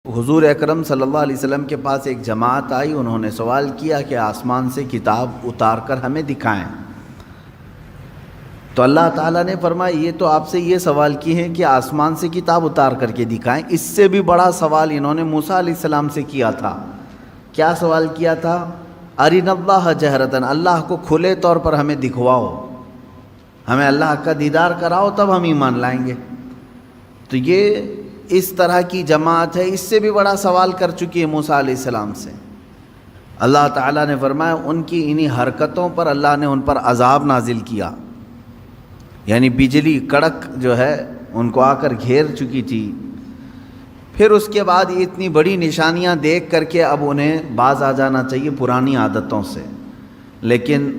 حضور اکرم صلی اللہ علیہ وسلم کے پاس ایک جماعت آئی، انہوں نے سوال کیا کہ آسمان سے کتاب اتار کر ہمیں دکھائیں۔ تو اللہ تعالیٰ نے فرمایا یہ تو آپ سے یہ سوال کی ہے کہ آسمان سے کتاب اتار کر کے دکھائیں، اس سے بھی بڑا سوال انہوں نے موسیٰ علیہ السلام سے کیا تھا۔ کیا سوال کیا تھا؟ ارنا اللہ جہرتاً، اللہ کو کھلے طور پر ہمیں دکھواؤ، ہمیں اللہ کا دیدار کراؤ تب ہم ایمان لائیں گے۔ تو یہ اس طرح کی جماعت ہے، اس سے بھی بڑا سوال کر چکی ہے موسیٰ علیہ السلام سے۔ اللہ تعالیٰ نے فرمایا ان کی انہی حرکتوں پر اللہ نے ان پر عذاب نازل کیا، یعنی بجلی کڑک جو ہے ان کو آ کر گھیر چکی تھی۔ پھر اس کے بعد یہ اتنی بڑی نشانیاں دیکھ کر کے اب انہیں باز آ جانا چاہیے پرانی عادتوں سے، لیکن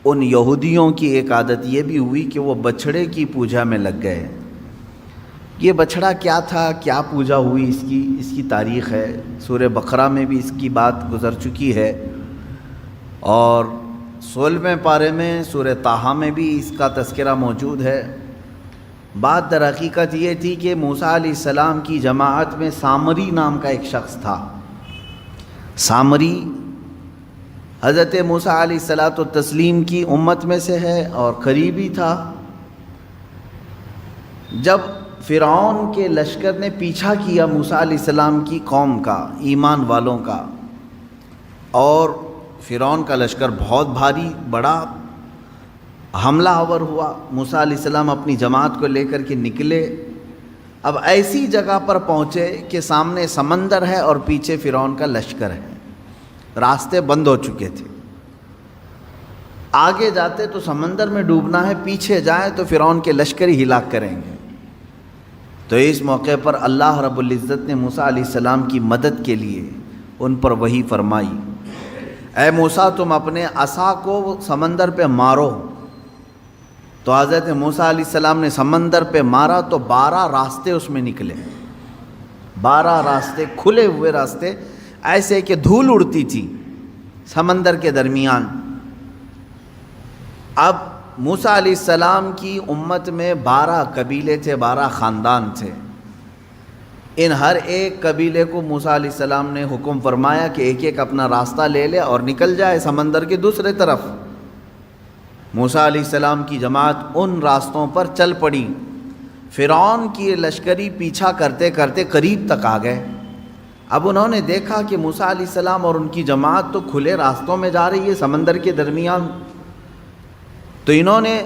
ان یہودیوں کی ایک عادت یہ بھی ہوئی کہ وہ بچھڑے کی پوجا میں لگ گئے۔ یہ بچھڑا کیا تھا، کیا پوجا ہوئی، اس کی تاریخ ہے، سورہ بقرہ میں بھی اس کی بات گزر چکی ہے، اور 16ویں پارے میں سورہ طٰہٰ میں بھی اس کا تذکرہ موجود ہے۔ بات در حقیقت یہ تھی کہ موسیٰ علیہ السلام کی جماعت میں سامری نام کا ایک شخص تھا۔ سامری حضرت موسیٰ علیہ السلام کی امت میں سے ہے اور قریبی تھا۔ جب فرعون کے لشکر نے پیچھا کیا موسیٰ علیہ السلام کی قوم کا، ایمان والوں کا، اور فرعون کا لشکر بہت بھاری بڑا حملہ آور ہوا، موسیٰ علیہ السلام اپنی جماعت کو لے کر کے نکلے۔ اب ایسی جگہ پر پہنچے کہ سامنے سمندر ہے اور پیچھے فرعون کا لشکر ہے، راستے بند ہو چکے تھے۔ آگے جاتے تو سمندر میں ڈوبنا ہے، پیچھے جائیں تو فرعون کے لشکر ہی ہلاک کریں گے۔ تو اس موقع پر اللہ رب العزت نے موسیٰ علیہ السلام کی مدد کے لیے ان پر وحی فرمائی، اے موسیٰ تم اپنے عصا کو سمندر پہ مارو۔ تو حضرت موسیٰ علیہ السلام نے سمندر پہ مارا تو 12 راستے اس میں نکلے، 12 راستے، کھلے ہوئے راستے، ایسے کہ دھول اڑتی تھی سمندر کے درمیان۔ اب موسیٰ علیہ السلام کی امت میں 12 قبیلے تھے، 12 خاندان تھے۔ ان ہر ایک قبیلے کو موسیٰ علیہ السلام نے حکم فرمایا کہ ایک ایک اپنا راستہ لے لے اور نکل جائے سمندر کے دوسرے طرف۔ موسیٰ علیہ السلام کی جماعت ان راستوں پر چل پڑی۔ فرعون کی لشکری پیچھا کرتے کرتے قریب تک آ گئے۔ اب انہوں نے دیکھا کہ موسیٰ علیہ السلام اور ان کی جماعت تو کھلے راستوں میں جا رہی ہے سمندر کے درمیان، تو انہوں نے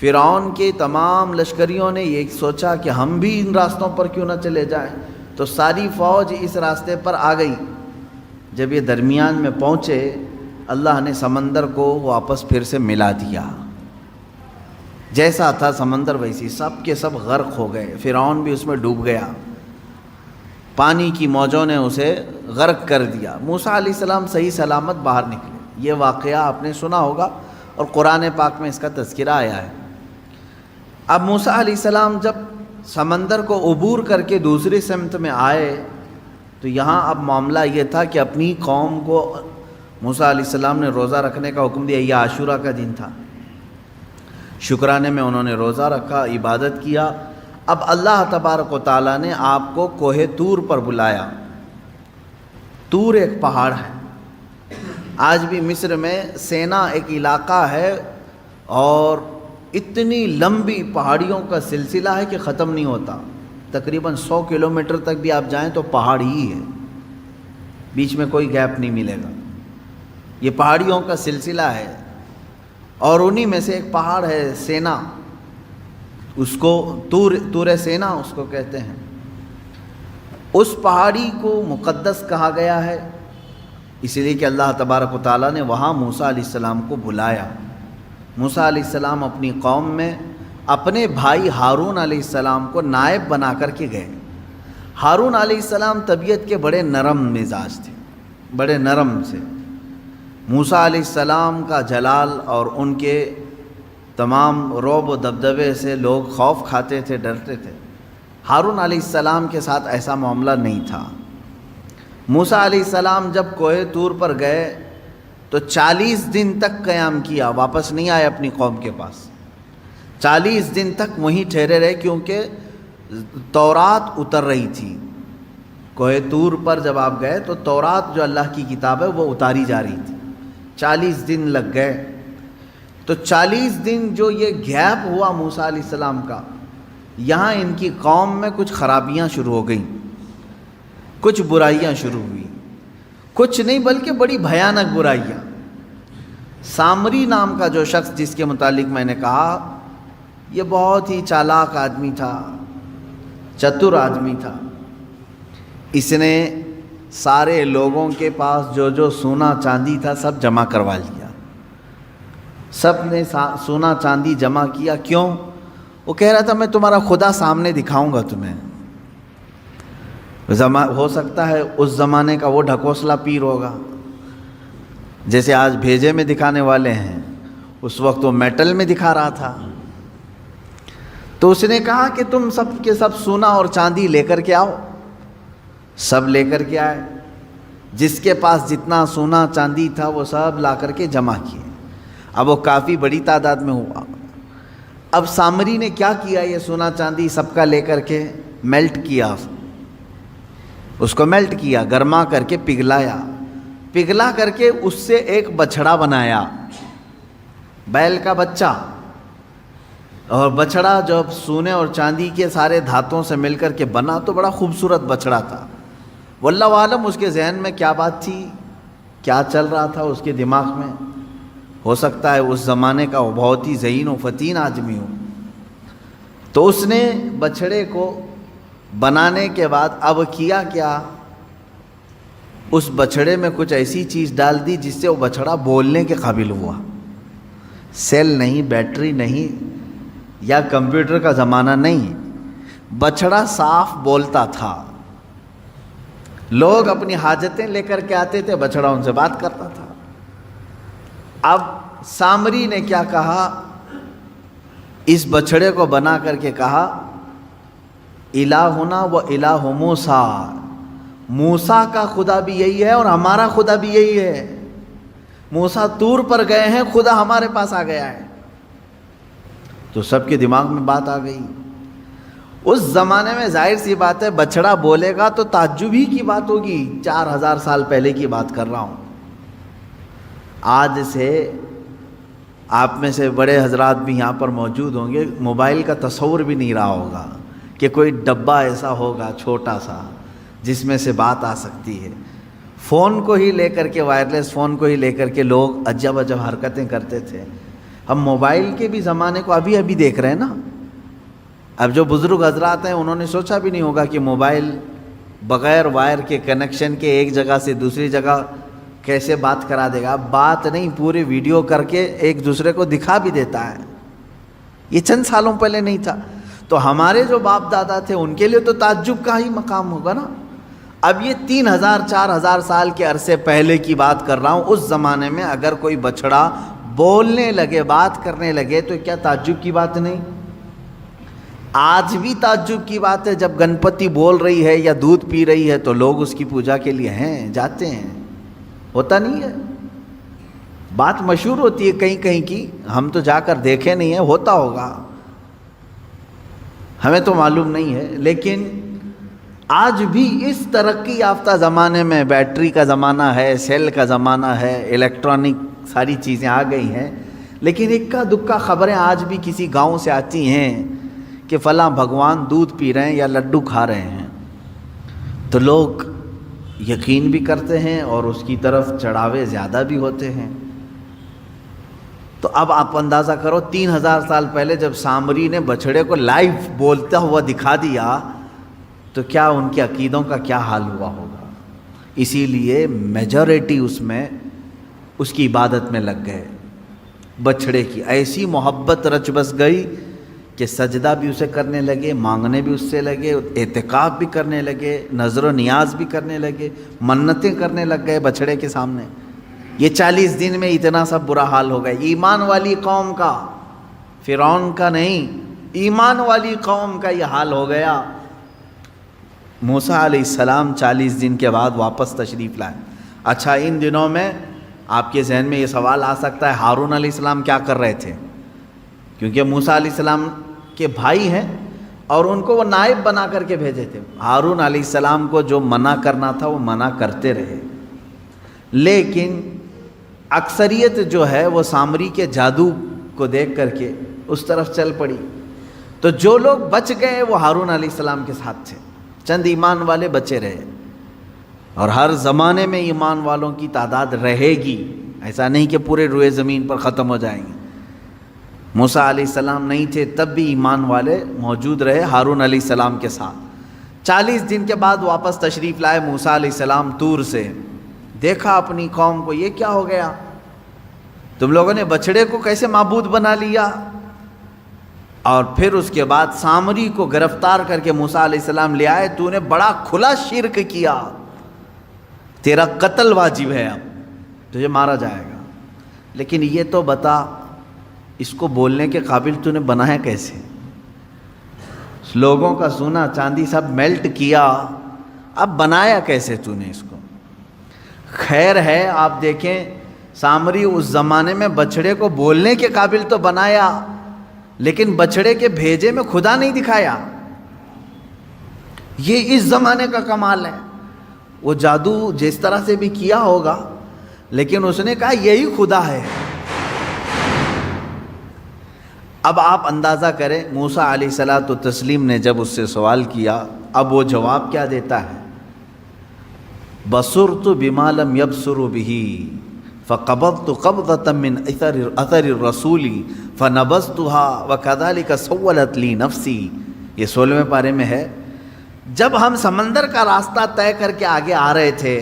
فرعون کے تمام لشکریوں نے یہ سوچا کہ ہم بھی ان راستوں پر کیوں نہ چلے جائیں، تو ساری فوج اس راستے پر آ گئی۔ جب یہ درمیان میں پہنچے اللہ نے سمندر کو واپس پھر سے ملا دیا، جیسا تھا سمندر ویسی، سب کے سب غرق ہو گئے، فرعون بھی اس میں ڈوب گیا، پانی کی موجوں نے اسے غرق کر دیا۔ موسیٰ علیہ السلام صحیح سلامت باہر نکلے۔ یہ واقعہ آپ نے سنا ہوگا اور قرآن پاک میں اس کا تذکرہ آیا ہے۔ اب موسیٰ علیہ السلام جب سمندر کو عبور کر کے دوسری سمت میں آئے تو یہاں اب معاملہ یہ تھا کہ اپنی قوم کو موسیٰ علیہ السلام نے روزہ رکھنے کا حکم دیا۔ یہ عاشورہ کا دن تھا، شکرانے میں انہوں نے روزہ رکھا، عبادت کیا۔ اب اللہ تبارک و تعالیٰ نے آپ کو کوہ طور پر بلایا۔ طور ایک پہاڑ ہے، آج بھی مصر میں سینا ایک علاقہ ہے، اور اتنی لمبی پہاڑیوں کا سلسلہ ہے کہ ختم نہیں ہوتا، تقریباً 100 کلومیٹر تک بھی آپ جائیں تو پہاڑ ہی ہے، بیچ میں کوئی گیپ نہیں ملے گا۔ یہ پہاڑیوں کا سلسلہ ہے، اور انہی میں سے ایک پہاڑ ہے سینا، اس کو طور سینا اس کو کہتے ہیں۔ اس پہاڑی کو مقدس کہا گیا ہے اس لیے کہ اللہ تبارک و تعالیٰ نے وہاں موسیٰ علیہ السلام کو بلایا۔ موسیٰ علیہ السلام اپنی قوم میں اپنے بھائی ہارون علیہ السلام کو نائب بنا کر کے گئے۔ ہارون علیہ السلام طبیعت کے بڑے نرم مزاج تھے، بڑے نرم سے۔ موسیٰ علیہ السلام کا جلال اور ان کے تمام رعب و دبدبے سے لوگ خوف کھاتے تھے، ڈرتے تھے۔ ہارون علیہ السلام کے ساتھ ایسا معاملہ نہیں تھا۔ موسیٰ علیہ السلام جب کوہ طور پر گئے تو 40 دن تک قیام کیا، واپس نہیں آئے اپنی قوم کے پاس۔ 40 دن تک وہیں ٹھہرے رہے، کیونکہ تورات اتر رہی تھی، کوہ طور پر جب آپ گئے تو تورات جو اللہ کی کتاب ہے وہ اتاری جا رہی تھی، 40 دن لگ گئے۔ تو 40 دن جو یہ گیپ ہوا موسیٰ علیہ السلام کا، یہاں ان کی قوم میں کچھ خرابیاں شروع ہو گئیں، کچھ برائیاں شروع ہوئی، کچھ نہیں بلکہ بڑی بھیانک برائیاں۔ سامری نام کا جو شخص جس کے متعلق میں نے کہا، یہ بہت ہی چالاک آدمی تھا، چتر آدمی تھا۔ اس نے سارے لوگوں کے پاس جو سونا چاندی تھا سب جمع کروا لیا، سب نے سونا چاندی جمع کیا۔ کیوں؟ وہ کہہ رہا تھا میں تمہارا خدا سامنے دکھاؤں گا تمہیں۔ ہو سکتا ہے اس زمانے کا وہ ڈھکوسلا پیر ہوگا، جیسے آج بھیجے میں دکھانے والے ہیں، اس وقت وہ میٹل میں دکھا رہا تھا۔ تو اس نے کہا کہ تم سب کے سب سونا اور چاندی لے کر کے آؤ۔ سب لے کر کے آئے، جس کے پاس جتنا سونا چاندی تھا وہ سب لا کر کے جمع کیے۔ اب وہ کافی بڑی تعداد میں ہوا۔ اب سامری نے کیا کیا؟ یہ سونا چاندی سب کا لے کر کے میلٹ کیا، اس کو میلٹ کیا، گرما کر کے پگھلایا، پگھلا کر کے اس سے ایک بچھڑا بنایا، بیل کا بچہ۔ اور بچھڑا جب سونے اور چاندی کے سارے دھاتوں سے مل کر کے بنا تو بڑا خوبصورت بچھڑا تھا۔ واللہ عالم اس کے ذہن میں کیا بات تھی، کیا چل رہا تھا اس کے دماغ میں۔ ہو سکتا ہے اس زمانے کا وہ بہت ہی ذہین و فتین آدمی ہو۔ تو اس نے بچھڑے کو بنانے کے بعد اب کیا کیا، اس بچھڑے میں کچھ ایسی چیز ڈال دی جس سے وہ بچھڑا بولنے کے قابل ہوا۔ سیل نہیں، بیٹری نہیں، یا کمپیوٹر کا زمانہ نہیں، بچھڑا صاف بولتا تھا۔ لوگ اپنی حاجتیں لے کر کے آتے تھے، بچھڑا ان سے بات کرتا تھا۔ اب سامری نے کیا کہا، اس بچھڑے کو بنا کر کے کہا الہنا و الہ موسیٰ، موسیٰ کا خدا بھی یہی ہے اور ہمارا خدا بھی یہی ہے۔ موسیٰ طور پر گئے ہیں، خدا ہمارے پاس آ گیا ہے۔ تو سب کے دماغ میں بات آ گئی۔ اس زمانے میں ظاہر سی بات ہے بچڑا بولے گا تو تعجب ہی کی بات ہوگی، 4000 سال پہلے کی بات کر رہا ہوں۔ آج سے آپ میں سے بڑے حضرات بھی یہاں پر موجود ہوں گے، موبائل کا تصور بھی نہیں رہا ہوگا کہ کوئی ڈبہ ایسا ہوگا چھوٹا سا جس میں سے بات آ سکتی ہے۔ فون کو ہی لے کر کے، وائرلیس فون کو ہی لے کر کے لوگ عجب عجب حرکتیں کرتے تھے۔ ہم موبائل کے بھی زمانے کو ابھی دیکھ رہے ہیں نا۔ اب جو بزرگ حضرات ہیں انہوں نے سوچا بھی نہیں ہوگا کہ موبائل بغیر وائر کے کنیکشن کے ایک جگہ سے دوسری جگہ کیسے بات کرا دے گا۔ بات نہیں، پورے ویڈیو کر کے ایک دوسرے کو دکھا بھی دیتا ہے۔ یہ چند سالوں پہلے نہیں تھا۔ تو ہمارے جو باپ دادا تھے ان کے لیے تو تعجب کا ہی مقام ہوگا نا۔ اب یہ 3000 4000 سال کے عرصے پہلے کی بات کر رہا ہوں۔ اس زمانے میں اگر کوئی بچڑا بولنے لگے، بات کرنے لگے تو کیا تعجب کی بات نہیں؟ آج بھی تعجب کی بات ہے جب گنپتی بول رہی ہے یا دودھ پی رہی ہے تو لوگ اس کی پوجا کے لیے ہیں، جاتے ہیں۔ ہوتا نہیں ہے؟ بات مشہور ہوتی ہے کہیں کہیں کی، ہم تو جا کر دیکھے نہیں ہیں، ہوتا ہوگا، ہمیں تو معلوم نہیں ہے۔ لیکن آج بھی اس ترقی یافتہ زمانے میں، بیٹری کا زمانہ ہے، سیل کا زمانہ ہے، الیکٹرانک ساری چیزیں آ گئی ہیں، لیکن اکا دکا خبریں آج بھی کسی گاؤں سے آتی ہیں کہ فلاں بھگوان دودھ پی رہے ہیں یا لڈو کھا رہے ہیں، تو لوگ یقین بھی کرتے ہیں اور اس کی طرف چڑھاوے زیادہ بھی ہوتے ہیں۔ تو اب آپ اندازہ کرو 3000 سال پہلے جب سامری نے بچھڑے کو لائیو بولتا ہوا دکھا دیا تو کیا ان کے عقیدوں کا کیا حال ہوا ہوگا۔ اسی لیے میجورٹی اس میں اس کی عبادت میں لگ گئے۔ بچھڑے کی ایسی محبت رچ بس گئی کہ سجدہ بھی اسے کرنے لگے، مانگنے بھی اس سے لگے، اعتکاف بھی کرنے لگے، نظر و نیاز بھی کرنے لگے، منتیں کرنے لگ گئے بچھڑے کے سامنے۔ یہ 40 دن میں اتنا سب برا حال ہو گیا۔ ایمان والی قوم کا، فرعون کا نہیں، ایمان والی قوم کا یہ حال ہو گیا۔ موسیٰ علیہ السلام 40 دن کے بعد واپس تشریف لائے۔ اچھا، ان دنوں میں آپ کے ذہن میں یہ سوال آ سکتا ہے ہارون علیہ السلام کیا کر رہے تھے؟ کیونکہ موسیٰ علیہ السلام کے بھائی ہیں اور ان کو وہ نائب بنا کر کے بھیجے تھے۔ ہارون علیہ السلام کو جو منع کرنا تھا وہ منع کرتے رہے، لیکن اکثریت جو ہے وہ سامری کے جادو کو دیکھ کر کے اس طرف چل پڑی۔ تو جو لوگ بچ گئے وہ ہارون علیہ السلام کے ساتھ تھے، چند ایمان والے بچے رہے، اور ہر زمانے میں ایمان والوں کی تعداد رہے گی، ایسا نہیں کہ پورے روئے زمین پر ختم ہو جائیں گے۔ موسیٰ علیہ السلام نہیں تھے تب بھی ایمان والے موجود رہے ہارون علیہ السلام کے ساتھ۔ 40 دن کے بعد واپس تشریف لائے موسیٰ علیہ السلام طور سے، دیکھا اپنی قوم کو، یہ کیا ہو گیا، تم لوگوں نے بچڑے کو کیسے معبود بنا لیا؟ اور پھر اس کے بعد سامری کو گرفتار کر کے موسیٰ علیہ السلام لے آئے، تو نے بڑا کھلا شرک کیا، تیرا قتل واجب ہے، اب تجھے مارا جائے گا، لیکن یہ تو بتا اس کو بولنے کے قابل تو نے بنایا کیسے؟ لوگوں کا سونا چاندی سب میلٹ کیا، اب بنایا کیسے تو نے اس کو؟ خیر ہے، آپ دیکھیں سامری اس زمانے میں بچڑے کو بولنے کے قابل تو بنایا، لیکن بچڑے کے بھیجے میں خدا نہیں دکھایا۔ یہ اس زمانے کا کمال ہے۔ وہ جادو جس طرح سے بھی کیا ہوگا، لیکن اس نے کہا یہی خدا ہے۔ اب آپ اندازہ کریں موسیٰ علیہ الصلوۃ والتسلیم نے جب اس سے سوال کیا، اب وہ جواب کیا دیتا ہے؟ بصرت بما لم يبصروا به فقبضت قبضة من اثر الرسول فنبذتها وكذلك سولت لي نفسي۔ یہ 16ویں پارے میں ہے۔ جب ہم سمندر کا راستہ طے کر کے آگے آ رہے تھے،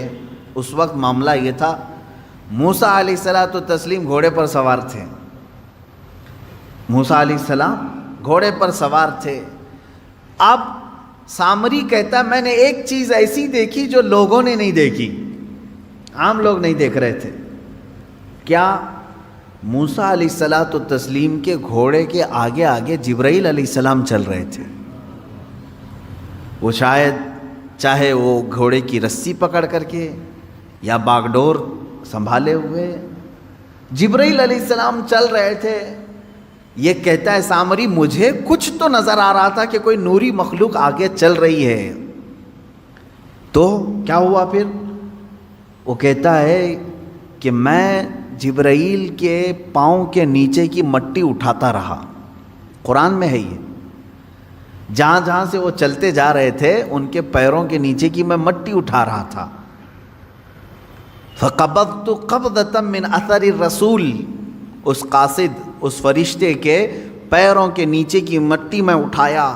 اس وقت معاملہ یہ تھا، موسیٰ علیہ الصلوۃ والتسلیم گھوڑے پر سوار تھے، موسیٰ علیہ السلام گھوڑے پر سوار تھے۔ اب سامری کہتا میں نے ایک چیز ایسی دیکھی جو لوگوں نے نہیں دیکھی، عام لوگ نہیں دیکھ رہے تھے۔ کیا؟ موسیٰ علیہ الصلوۃ والتسلیم کے گھوڑے کے آگے آگے جبرائیل علیہ السلام چل رہے تھے۔ وہ شاید چاہے وہ گھوڑے کی رسی پکڑ کر کے یا باگڈور سنبھالے ہوئے، جبرائیل علیہ السلام چل رہے تھے۔ یہ کہتا ہے سامری مجھے کچھ تو نظر آ رہا تھا کہ کوئی نوری مخلوق آگے چل رہی ہے۔ تو کیا ہوا پھر؟ وہ کہتا ہے کہ میں جبرائیل کے پاؤں کے نیچے کی مٹی اٹھاتا رہا۔ قرآن میں ہے یہ، جہاں جہاں سے وہ چلتے جا رہے تھے ان کے پیروں کے نیچے کی میں مٹی اٹھا رہا تھا۔ فقبضت قبضة من اثر الرسول، اس قاصد، اس فرشتے کے پیروں کے نیچے کی مٹی میں اٹھایا۔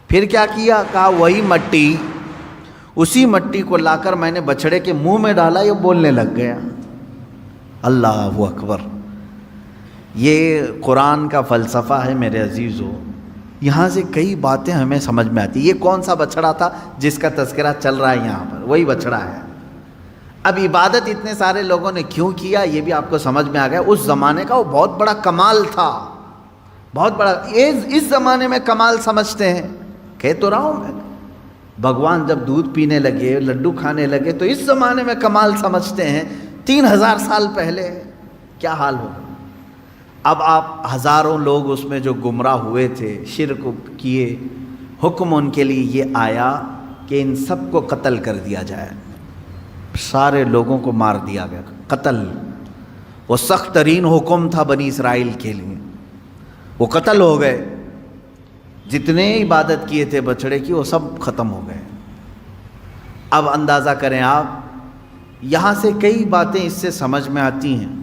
پھر کیا کیا؟ کہا وہی مٹی، اسی مٹی کو لا کر میں نے بچڑے کے منہ میں ڈالا، یہ بولنے لگ گیا۔ اللہ اکبر! یہ قرآن کا فلسفہ ہے میرے عزیزو۔ یہاں سے کئی باتیں ہمیں سمجھ میں آتی۔ یہ کون سا بچڑا تھا جس کا تذکرہ چل رہا ہے یہاں پر؟ وہی بچڑا ہے۔ اب عبادت اتنے سارے لوگوں نے کیوں کیا یہ بھی آپ کو سمجھ میں آ گیا۔ اس زمانے کا وہ بہت بڑا کمال تھا، بہت بڑا۔ اس زمانے میں کمال سمجھتے ہیں، کہہ تو رہا ہوں میں، بھگوان جب دودھ پینے لگے، لڈو کھانے لگے، تو اس زمانے میں کمال سمجھتے ہیں۔ 3000 سال پہلے کیا حال ہوگا؟ اب آپ ہزاروں لوگ اس میں جو گمراہ ہوئے تھے، شرک کیے، حکم ان کے لیے یہ آیا کہ ان سب کو قتل کر دیا جائے۔ سارے لوگوں کو مار دیا گیا، قتل۔ وہ سخت ترین حکم تھا بنی اسرائیل کے لیے، وہ قتل ہو گئے۔ جتنے عبادت کیے تھے بچڑے کی وہ سب ختم ہو گئے۔ اب اندازہ کریں آپ، یہاں سے کئی باتیں اس سے سمجھ میں آتی ہیں۔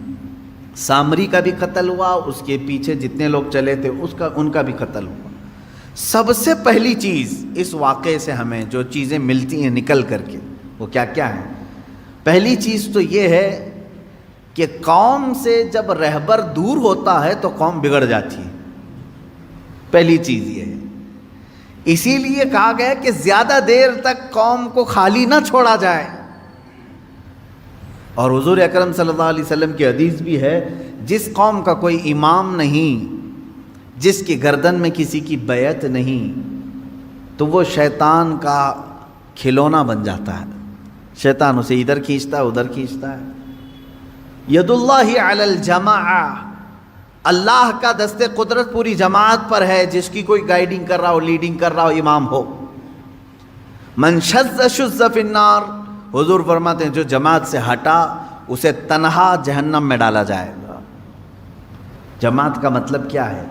سامری کا بھی قتل ہوا، اس کے پیچھے جتنے لوگ چلے تھے ان کا بھی قتل ہوا۔ سب سے پہلی چیز اس واقعے سے ہمیں جو چیزیں ملتی ہیں نکل کر کے، وہ کیا کیا ہیں؟ پہلی چیز تو یہ ہے کہ قوم سے جب رہبر دور ہوتا ہے تو قوم بگڑ جاتی ہے۔ پہلی چیز یہ ہے، اسی لیے کہا گیا کہ زیادہ دیر تک قوم کو خالی نہ چھوڑا جائے۔ اور حضور اکرم صلی اللہ علیہ وسلم کی حدیث بھی ہے، جس قوم کا کوئی امام نہیں، جس کی گردن میں کسی کی بیعت نہیں، تو وہ شیطان کا کھلونا بن جاتا ہے۔ شیطان اسے ادھر کھینچتا ہے، ادھر کھینچتا ہے۔ ید اللہ علی الجماع، اللہ کا دست قدرت پوری جماعت پر ہے، جس کی کوئی گائیڈنگ کر رہا ہو، لیڈنگ کر رہا ہو، امام ہو۔ من شذ شذ فی النار، حضور فرماتے ہیں جو جماعت سے ہٹا اسے تنہا جہنم میں ڈالا جائے گا۔ جماعت کا مطلب کیا ہے؟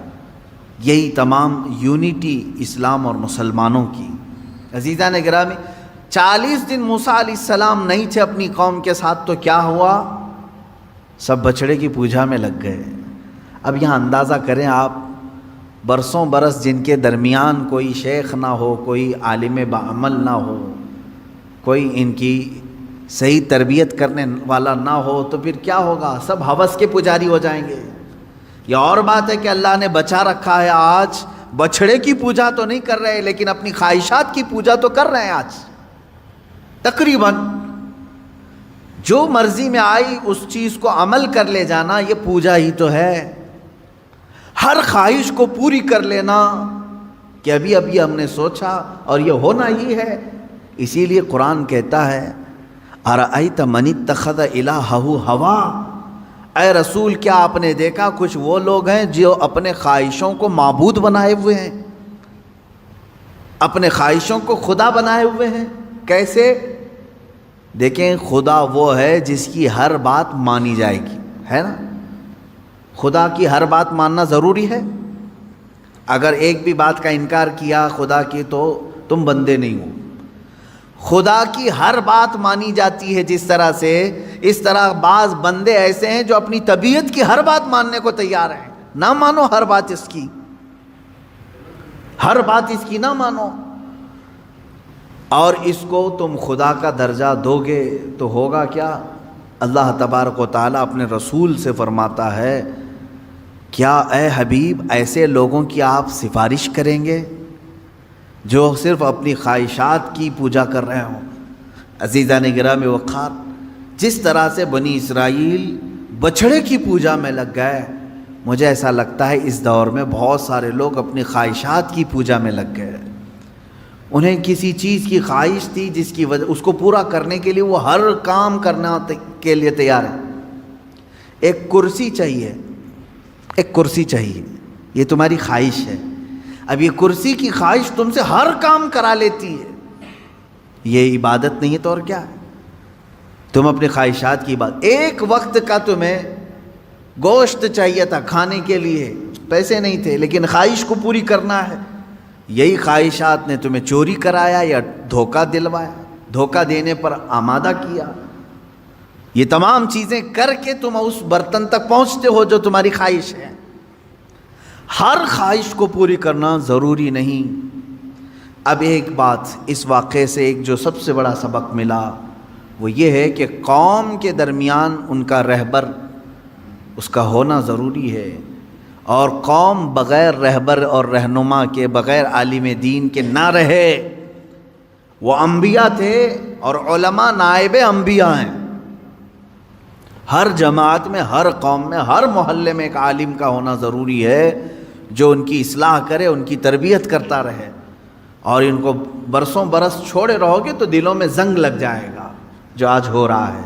یہی تمام یونٹی اسلام اور مسلمانوں کی۔ عزیزان گرامی، 40 دن موسیٰ علیہ السلام نہیں تھے اپنی قوم کے ساتھ، تو کیا ہوا؟ سب بچڑے کی پوجا میں لگ گئے۔ اب یہاں اندازہ کریں آپ، برسوں برس جن کے درمیان کوئی شیخ نہ ہو، کوئی عالم بعمل نہ ہو، کوئی ان کی صحیح تربیت کرنے والا نہ ہو، تو پھر کیا ہوگا؟ سب ہوس کے پجاری ہو جائیں گے۔ یہ اور بات ہے کہ اللہ نے بچا رکھا ہے، آج بچڑے کی پوجا تو نہیں کر رہے، لیکن اپنی خواہشات کی پوجا تو کر رہے ہیں آج۔ تقریباً جو مرضی میں آئی اس چیز کو عمل کر لے جانا، یہ پوجا ہی تو ہے۔ ہر خواہش کو پوری کر لینا کہ ابھی ابھی ہم نے سوچا اور یہ ہونا ہی ہے۔ اسی لیے قرآن کہتا ہے ارأیت من اتخذ الہہ ہوا، اے رسول کیا آپ نے دیکھا کچھ وہ لوگ ہیں جو اپنے خواہشوں کو معبود بنائے ہوئے ہیں، اپنے خواہشوں کو خدا بنائے ہوئے ہیں۔ کیسے؟ دیکھیں، خدا وہ ہے جس کی ہر بات مانی جائے گی، ہے نا؟ خدا کی ہر بات ماننا ضروری ہے۔ اگر ایک بھی بات کا انکار کیا خدا کی تو تم بندے نہیں ہو۔ خدا کی ہر بات مانی جاتی ہے جس طرح سے، اس طرح بعض بندے ایسے ہیں جو اپنی طبیعت کی ہر بات ماننے کو تیار ہیں۔ نہ مانو ہر بات اس کی، ہر بات اس کی نہ مانو، اور اس کو تم خدا کا درجہ دو گے تو ہوگا کیا؟ اللہ تبارک و تعالیٰ اپنے رسول سے فرماتا ہے کیا اے حبیب ایسے لوگوں کی آپ سفارش کریں گے جو صرف اپنی خواہشات کی پوجا کر رہے ہوں؟ عزیزان گرامی وقار، جس طرح سے بنی اسرائیل بچھڑے کی پوجا میں لگ گئے، مجھے ایسا لگتا ہے اس دور میں بہت سارے لوگ اپنی خواہشات کی پوجا میں لگ گئے۔ انہیں کسی چیز کی خواہش تھی جس کی وجہ اس کو پورا کرنے کے لیے وہ ہر کام کرنا کے لیے تیار ہے۔ ایک کرسی چاہیے، ایک کرسی چاہیے، یہ تمہاری خواہش ہے۔ اب یہ کرسی کی خواہش تم سے ہر کام کرا لیتی ہے، یہ عبادت نہیں ہے تو اور کیا ہے؟ تم اپنی خواہشات کی بات، ایک وقت کا تمہیں گوشت چاہیے تھا کھانے کے لیے، پیسے نہیں تھے، لیکن خواہش کو پوری کرنا ہے، یہی خواہشات نے تمہیں چوری کرایا یا دھوکہ دلوایا، دھوکہ دینے پر آمادہ کیا۔ یہ تمام چیزیں کر کے تم اس برتن تک پہنچتے ہو جو تمہاری خواہش ہے۔ ہر خواہش کو پوری کرنا ضروری نہیں۔ اب ایک بات اس واقعے سے ایک جو سب سے بڑا سبق ملا وہ یہ ہے کہ قوم کے درمیان ان کا رہبر اس کا ہونا ضروری ہے، اور قوم بغیر رہبر اور رہنما کے، بغیر عالم دین کے نہ رہے۔ وہ انبیاء تھے اور علماء نائب انبیاء ہیں۔ ہر جماعت میں، ہر قوم میں، ہر محلے میں ایک عالم کا ہونا ضروری ہے جو ان کی اصلاح کرے، ان کی تربیت کرتا رہے۔ اور ان کو برسوں برس چھوڑے رہو گے تو دلوں میں زنگ لگ جائے گا جو آج ہو رہا ہے۔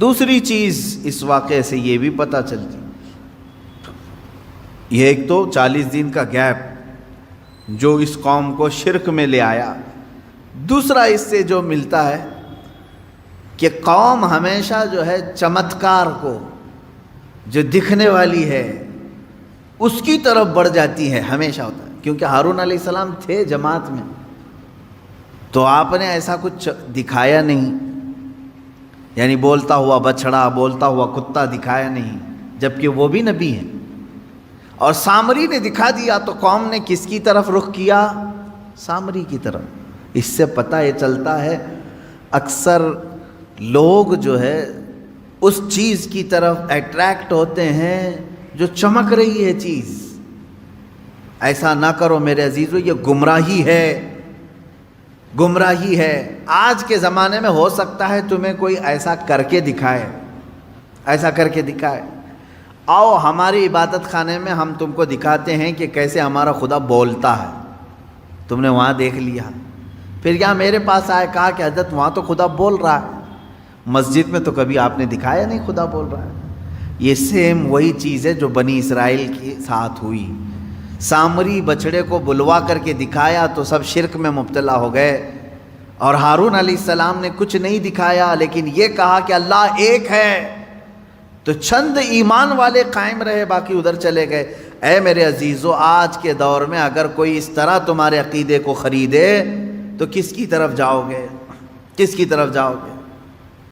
دوسری چیز اس واقعے سے یہ بھی پتہ چلتی، یہ ایک تو 40 دن کا گیپ جو اس قوم کو شرک میں لے آیا، دوسرا اس سے جو ملتا ہے کہ قوم ہمیشہ جو ہے چمتکار کو، جو دکھنے والی ہے اس کی طرف بڑھ جاتی ہے، ہمیشہ ہوتا ہے۔ کیونکہ ہارون علیہ السلام تھے جماعت میں تو آپ نے ایسا کچھ دکھایا نہیں، یعنی بولتا ہوا بچڑا، بولتا ہوا کتا دکھایا نہیں، جبکہ وہ بھی نبی ہیں۔ اور سامری نے دکھا دیا تو قوم نے کس کی طرف رخ کیا؟ سامری کی طرف۔ اس سے پتہ یہ چلتا ہے اکثر لوگ جو ہے اس چیز کی طرف اٹریکٹ ہوتے ہیں جو چمک رہی ہے چیز۔ ایسا نہ کرو میرے عزیزو، یہ گمراہی ہے، گمراہی ہے۔ آج کے زمانے میں ہو سکتا ہے تمہیں کوئی ایسا کر کے دکھائے، ایسا کر کے دکھائے، آؤ ہماری عبادت خانے میں ہم تم کو دکھاتے ہیں کہ کیسے ہمارا خدا بولتا ہے، تم نے وہاں دیکھ لیا، پھر یہاں میرے پاس آئے، کہا کہ حضرت وہاں تو خدا بول رہا ہے، مسجد میں تو کبھی آپ نے دکھایا نہیں خدا بول رہا ہے۔ یہ سیم وہی چیز ہے جو بنی اسرائیل کے ساتھ ہوئی. سامری بچڑے کو بلوا کر کے دکھایا تو سب شرک میں مبتلا ہو گئے، اور ہارون علیہ السلام نے کچھ نہیں دکھایا لیکن یہ کہا کہ اللہ ایک ہے، تو چند ایمان والے قائم رہے، باقی ادھر چلے گئے. اے میرے عزیزو، آج کے دور میں اگر کوئی اس طرح تمہارے عقیدے کو خریدے تو کس کی طرف جاؤ گے؟ کس کی طرف جاؤ گے؟